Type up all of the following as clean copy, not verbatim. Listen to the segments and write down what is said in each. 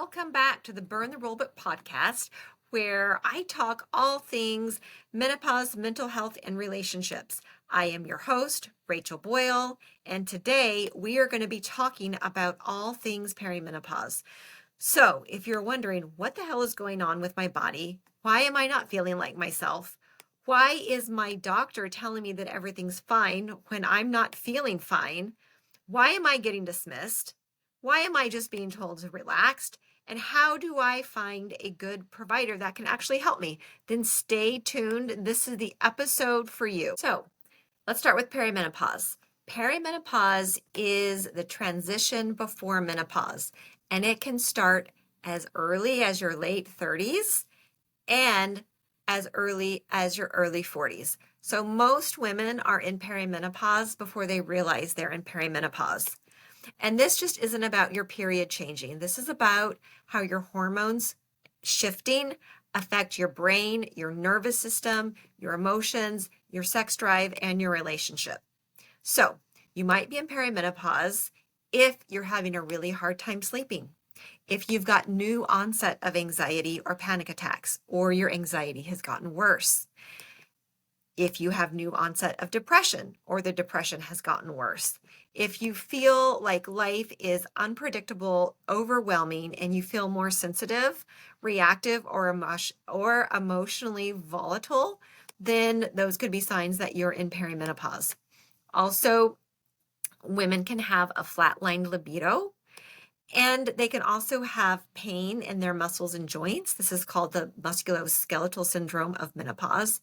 Welcome back to the Burn the Rollbook podcast, where I talk all things menopause, mental health, and relationships. I am your host, Rachel Boyle, and today we are going to be talking about all things perimenopause. So, if you're wondering what the hell is going on with my body, why am I not feeling like myself? Why is my doctor telling me that everything's fine when I'm not feeling fine? Why am I getting dismissed? Why am I just being told to relax? And how do I find a good provider that can actually help me? Then stay tuned. This is the episode for you. So let's start with perimenopause. Perimenopause is the transition before menopause, and it can start as early as your late 30s and as early as your early 40s. So most women are in perimenopause before they realize they're in perimenopause. And this just isn't about your period changing. This is about how your hormones shifting affect your brain, your nervous system, your emotions, your sex drive, and your relationship. So you might be in perimenopause if you're having a really hard time sleeping, if you've got new onset of anxiety or panic attacks, or your anxiety has gotten worse, if you have new onset of depression or the depression has gotten worse, if you feel like life is unpredictable, overwhelming, and you feel more sensitive, reactive, or emotionally volatile, then those could be signs that you're in perimenopause. Also, women can have a flatlined libido, and they can also have pain in their muscles and joints. This is called the musculoskeletal syndrome of menopause.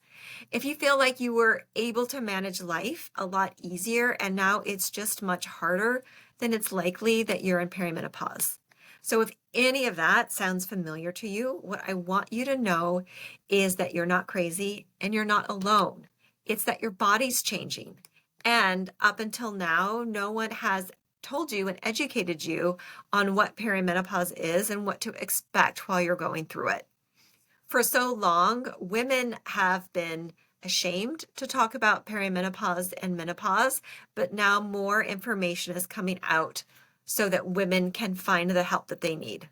If you feel like you were able to manage life a lot easier and now it's just much harder, then it's likely that you're in perimenopause. So if any of that sounds familiar to you, what I want you to know is that you're not crazy and you're not alone. It's that your body's changing. And up until now, no one has told you and educated you on what perimenopause is and what to expect while you're going through it. For so long, women have been ashamed to talk about perimenopause and menopause, but now more information is coming out so that women can find the help that they need.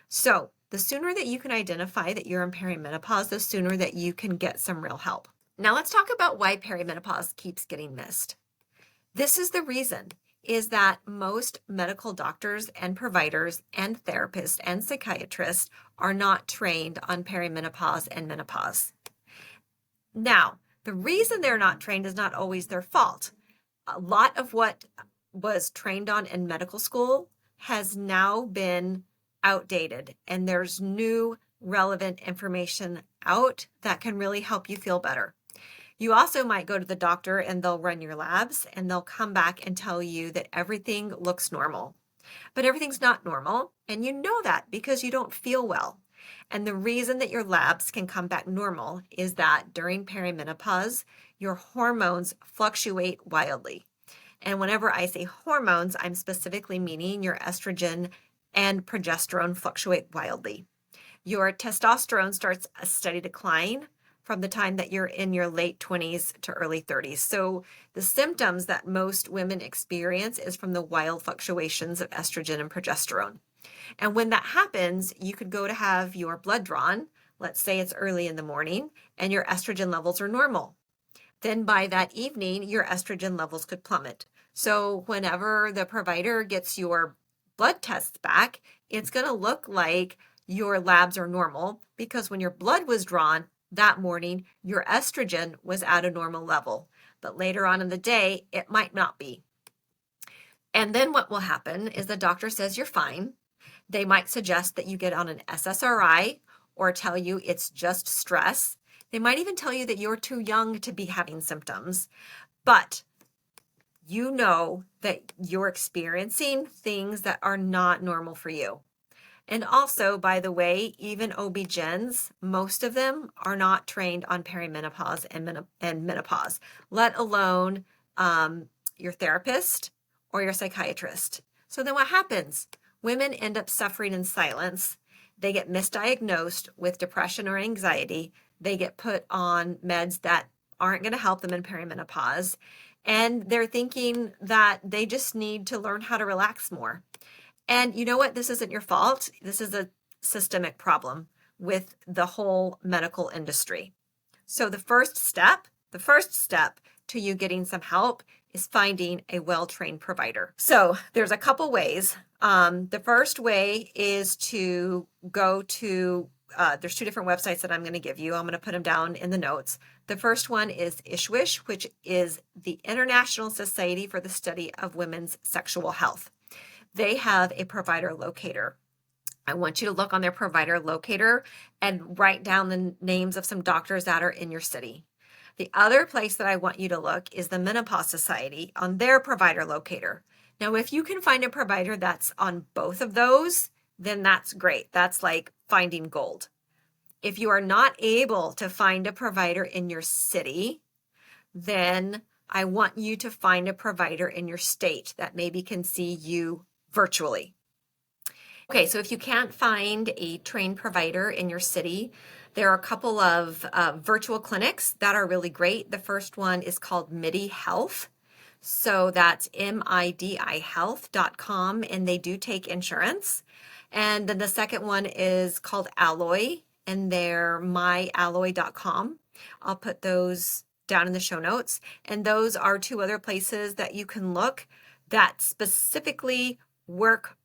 So the sooner that you can identify that you're in perimenopause, the sooner that you can get some real help. Now let's talk about why perimenopause keeps getting missed. This is the reason, is that most medical doctors and providers and therapists and psychiatrists are not trained on perimenopause and menopause. Now, the reason they're not trained is not always their fault. A lot of what was trained on in medical school has now been outdated, and there's new relevant information out that can really help you feel better. You also might go to the doctor and they'll run your labs and they'll come back and tell you that everything looks normal. But everything's not normal, and you know that because you don't feel well. And the reason that your labs can come back normal is that during perimenopause, your hormones fluctuate wildly. And whenever I say hormones, I'm specifically meaning your estrogen and progesterone fluctuate wildly. Your testosterone starts a steady decline from the time that you're in your late 20s to early 30s. So the symptoms that most women experience is from the wild fluctuations of estrogen and progesterone. And when that happens, you could go to have your blood drawn. Let's say it's early in the morning and your estrogen levels are normal. Then by that evening, your estrogen levels could plummet. So whenever the provider gets your blood tests back, it's going to look like your labs are normal because when your blood was drawn, that morning, your estrogen was at a normal level, but later on in the day, it might not be. And then what will happen is the doctor says you're fine. They might suggest that you get on an SSRI or tell you it's just stress. They might even tell you that you're too young to be having symptoms, but you know that you're experiencing things that are not normal for you. And also, by the way, even OB-GYNs, most of them are not trained on perimenopause and menopause, let alone your therapist or your psychiatrist. So then what happens? Women end up suffering in silence. They get misdiagnosed with depression or anxiety. They get put on meds that aren't going to help them in perimenopause. And they're thinking that they just need to learn how to relax more. And you know what? This isn't your fault. This is a systemic problem with the whole medical industry. So the first step to you getting some help is finding a well-trained provider. So there's a couple ways. The first way is to go to, there's two different websites that I'm going to give you. I'm going to put them down in the notes. The first one is ISHWISH, which is the International Society for the Study of Women's Sexual Health. They have a provider locator. I want you to look on their provider locator and write down the names of some doctors that are in your city. The other place that I want you to look is the Menopause Society on their provider locator. Now, if you can find a provider that's on both of those, then that's great. That's like finding gold. If you are not able to find a provider in your city, then I want you to find a provider in your state that maybe can see you virtually. Okay, so if you can't find a trained provider in your city, there are a couple of virtual clinics that are really great. The first one is called MIDI Health. So that's midihealth.com, and they do take insurance. And then the second one is called Alloy, and they're myalloy.com. I'll put those down in the show notes. And those are two other places that you can look that specifically work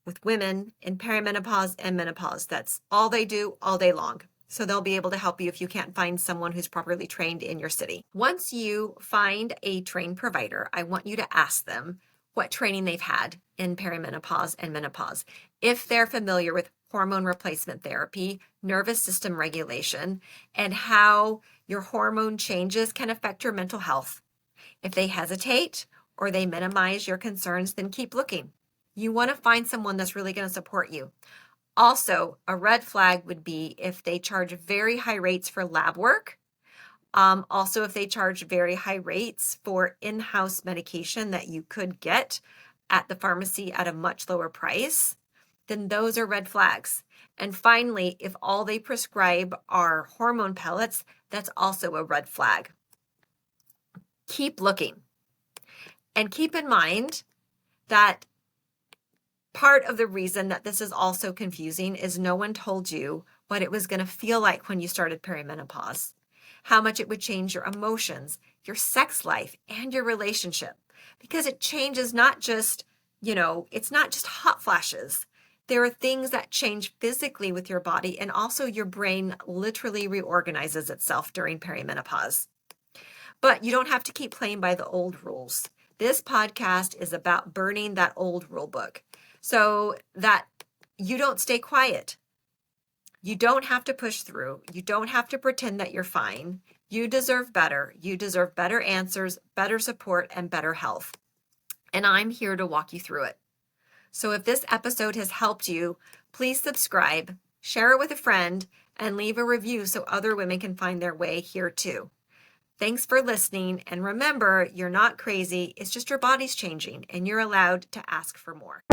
with women in perimenopause and menopause. That's all they do all day long. So they'll be able to help you if you can't find someone who's properly trained in your city. Once you find a trained provider, I want you to ask them what training they've had in perimenopause and menopause. If they're familiar with hormone replacement therapy, nervous system regulation, and how your hormone changes can affect your mental health. If they hesitate or they minimize your concerns, then keep looking. You want to find someone that's really going to support you. Also, a red flag would be if they charge very high rates for lab work. Also, if they charge very high rates for in-house medication that you could get at the pharmacy at a much lower price, then those are red flags. And finally, if all they prescribe are hormone pellets, that's also a red flag. Keep looking. And keep in mind that part of the reason that this is also confusing is no one told you what it was going to feel like when you started perimenopause, how much it would change your emotions, your sex life, and your relationship. Because it changes not just, it's not just hot flashes. There are things that change physically with your body, and also your brain literally reorganizes itself during perimenopause. But you don't have to keep playing by the old rules. This podcast is about burning that old rule book so that you don't stay quiet. You don't have to push through. You don't have to pretend that you're fine. You deserve better. You deserve better answers, better support, and better health. And I'm here to walk you through it. So if this episode has helped you, please subscribe, share it with a friend, and leave a review so other women can find their way here too. Thanks for listening, and remember, you're not crazy. It's just your body's changing, and you're allowed to ask for more.